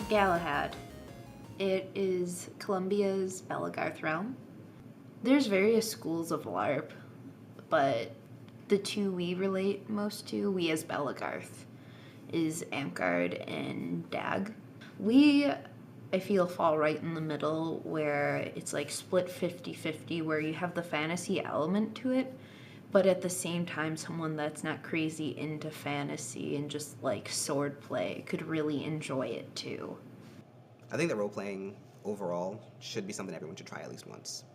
Galahad. It is Colombia's Belagarth realm. There's various schools of LARP, but the two we relate most to, we as Belagarth, is Amtgard and Dag. We, I feel, fall right in the middle where it's like split 50-50, where you have the fantasy element to it, but at the same time, someone that's not crazy into fantasy and just like sword play could really enjoy it too. I think that role-playing overall should be something everyone should try at least once.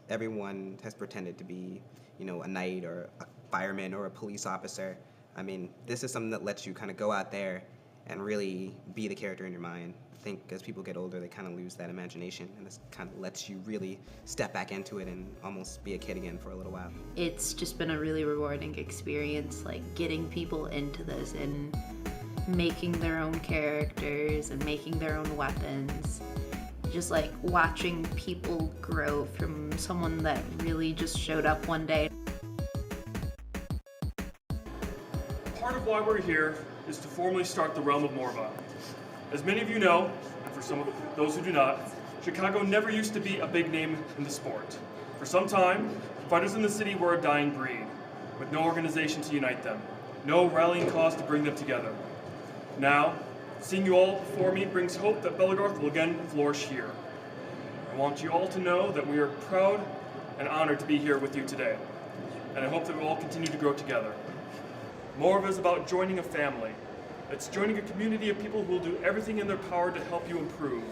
Everyone has pretended to be, a knight or a fireman or a police officer. I mean, this is something that lets you kind of go out there and really be the character in your mind. I think as people get older, they kind of lose that imagination, and this kind of lets you really step back into it and almost be a kid again for a little while. It's just been a really rewarding experience, like getting people into this and making their own characters and making their own weapons. Just like watching people grow from someone that really just showed up one day. Part of why we're here is to formally start the Realm of Morva. As many of you know, and for some of those who do not, Chicago never used to be a big name in the sport. For some time, fighters in the city were a dying breed, with no organization to unite them, no rallying cause to bring them together. Now, seeing you all before me brings hope that Belagarth will again flourish here. I want you all to know that we are proud and honored to be here with you today, and I hope that we'll all continue to grow together. Morva is about joining a family. It's joining a community of people who will do everything in their power to help you improve,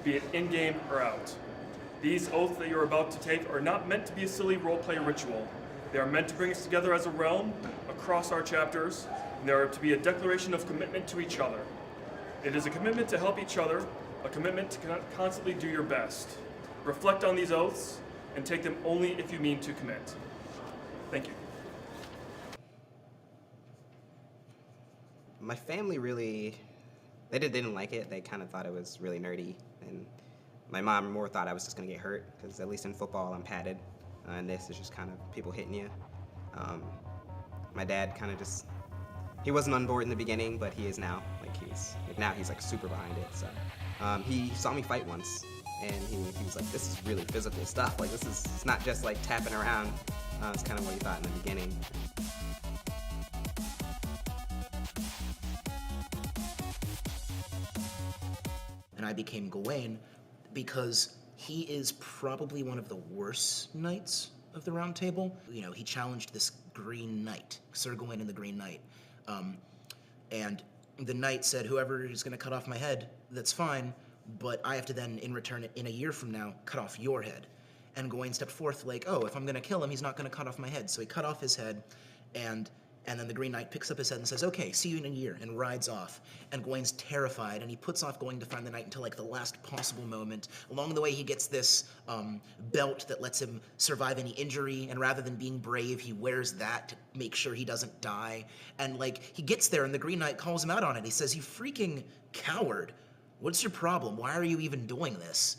be it in-game or out. These oaths that you're about to take are not meant to be a silly roleplay ritual. They are meant to bring us together as a realm, across our chapters, and they are to be a declaration of commitment to each other. It is a commitment to help each other, a commitment to constantly do your best. Reflect on these oaths, and take them only if you mean to commit. Thank you. My family really, they didn't like it. They kind of thought it was really nerdy, and my mom more thought I was just gonna get hurt, because at least in football I'm padded, and this is just kind of people hitting you. My dad kind of just, he wasn't on board in the beginning, but he is now. Now he's like super behind it. So he saw me fight once, and he was like, "This is really physical stuff. Like it's not just like tapping around." It's kind of what he thought in the beginning. And I became Gawain because he is probably one of the worst knights of the Round Table. He challenged this Green Knight, Sir Gawain and the Green Knight. And the knight said, whoever is going to cut off my head, that's fine, but I have to then, in return, in a year from now, cut off your head. And Gawain stepped forth like, oh, if I'm going to kill him, he's not going to cut off my head. So he cut off his head, and then the Green Knight picks up his head and says, okay, see you in a year, and rides off. And Gawain's terrified, and he puts off going to find the knight until like the last possible moment. Along the way, he gets this belt that lets him survive any injury, and rather than being brave, he wears that to make sure he doesn't die. And like, he gets there, and the Green Knight calls him out on it. He says, you freaking coward. What's your problem? Why are you even doing this?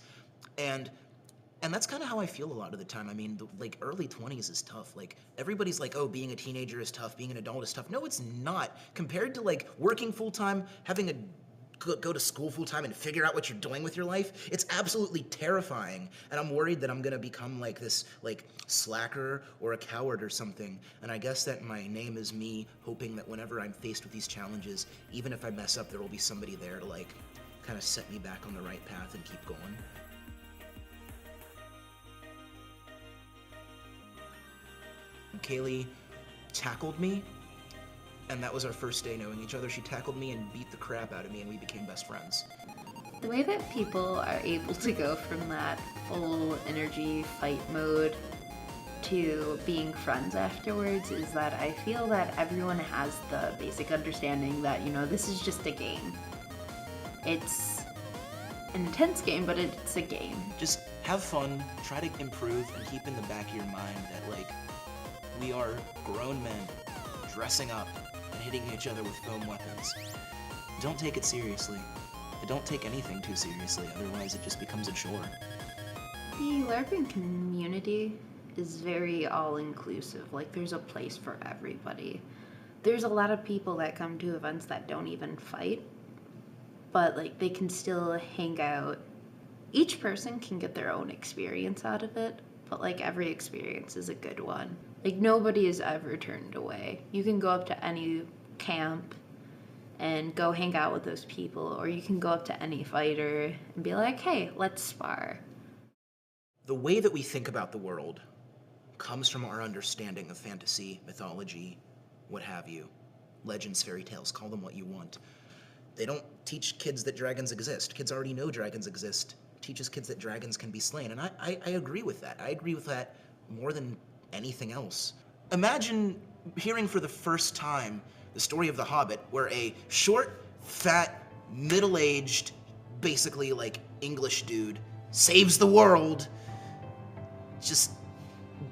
And that's kind of how I feel a lot of the time. I mean, like, early 20s is tough. Like, everybody's like, oh, being a teenager is tough, being an adult is tough. No, it's not. Compared to, like, working full-time, having to go to school full-time and figure out what you're doing with your life, it's absolutely terrifying. And I'm worried that I'm gonna become, like, this, like, slacker or a coward or something. And I guess that my name is me hoping that whenever I'm faced with these challenges, even if I mess up, there will be somebody there to, like, kind of set me back on the right path and keep going. Kaylee tackled me, and that was our first day knowing each other. She tackled me and beat the crap out of me, and we became best friends. The way that people are able to go from that full energy fight mode to being friends afterwards is that I feel that everyone has the basic understanding that, this is just a game. It's an intense game, but it's a game. Just have fun, try to improve, and keep in the back of your mind that, like, we are grown men dressing up and hitting each other with foam weapons. Don't take it seriously. Don't take anything too seriously, otherwise it just becomes a chore. The LARPing community is very all-inclusive. Like, there's a place for everybody. There's a lot of people that come to events that don't even fight, but, like, they can still hang out. Each person can get their own experience out of it, but, like, every experience is a good one. Like, nobody is ever turned away. You can go up to any camp and go hang out with those people, or you can go up to any fighter and be like, hey, let's spar. The way that we think about the world comes from our understanding of fantasy, mythology, what have you. Legends, fairy tales, call them what you want. They don't teach kids that dragons exist. Kids already know dragons exist. It teaches kids that dragons can be slain, and I agree with that. I agree with that more than anything else. Imagine hearing for the first time the story of The Hobbit, where a short, fat, middle-aged, basically like English dude saves the world just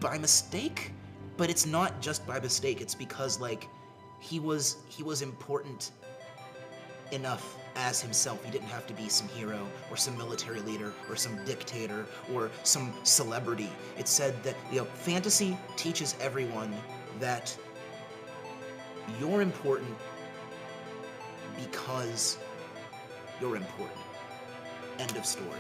by mistake. But it's not just by mistake, it's because, like, he was important enough as himself. He didn't have to be some hero or some military leader or some dictator or some celebrity. It said that, you know, fantasy teaches everyone that you're important because you're important. End of story.